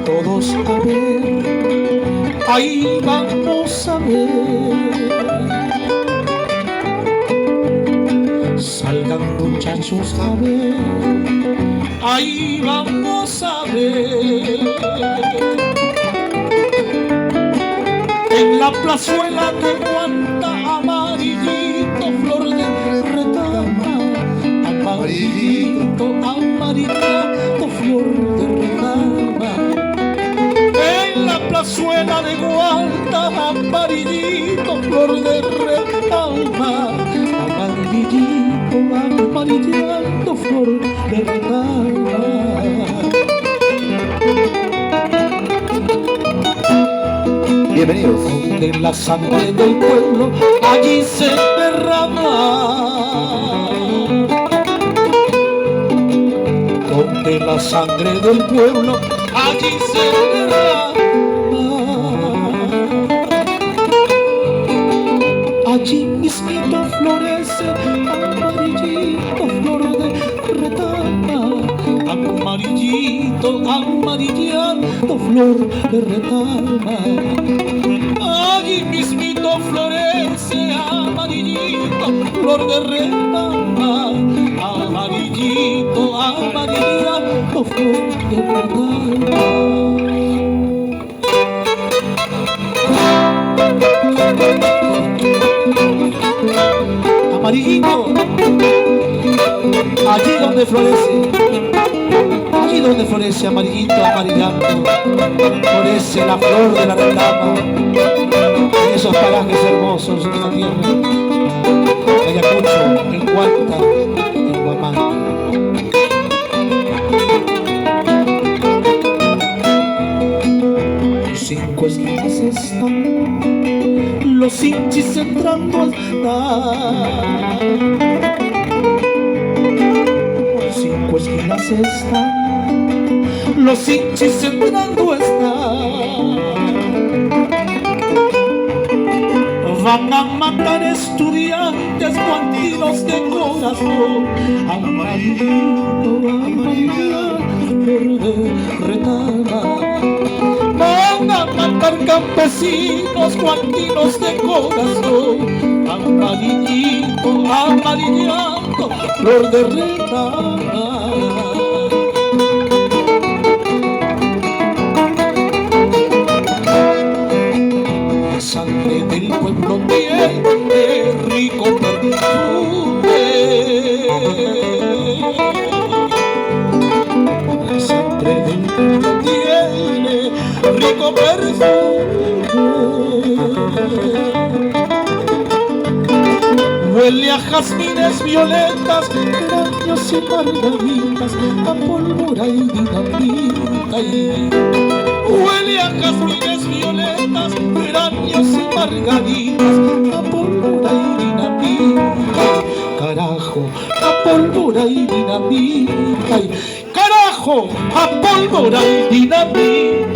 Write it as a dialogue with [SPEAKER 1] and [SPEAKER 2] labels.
[SPEAKER 1] todos a ver, ahí vamos a ver. Salgan muchachos a ver, ahí vamos a ver. En la plazuela de Guanta, amarillito, flor de retama, amarillito, amarillito, flor de retama. En la plazuela de Guanta, amarillito, flor de retama, amarillito, amarillito, flor de retama.
[SPEAKER 2] Bienvenidos.
[SPEAKER 1] Donde la sangre del pueblo allí se derrama, donde la sangre del pueblo allí se derrama, allí mismito florece amarillito, flor de retama, amarillito, amarillito, flor de retama. Allí mismito florece amarillito, flor de retama, amarillito, amarillito, flor de retama. Amarillito, allí donde florece, allí donde florece amarillito, amarillando, florece la flor de la retama. En esos parajes hermosos de esta tierra, Ayacucho, en Guanta, en Huamanga. Cinco esquinas están, los hinchis entrando a estar. Cinco esquinas están, los hinchis entrando a estar. Van a matar estudiantes guantinos de corazón, amarillito, amarillito, flor de retama. Van a matar campesinos guantinos de corazón, amarillito, amarillito, flor de retama. Sangre del pueblo tiene rico perfume, la sangre del pueblo tiene rico perfume. Huele a jazmines, violetas, geranios y margaritas, a pólvora y dinamita. Huele a jazmines, violetas, geranios y margaritas, a pólvora y dinamita. Carajo, a pólvora y dinamita. Carajo, a pólvora y dinamita.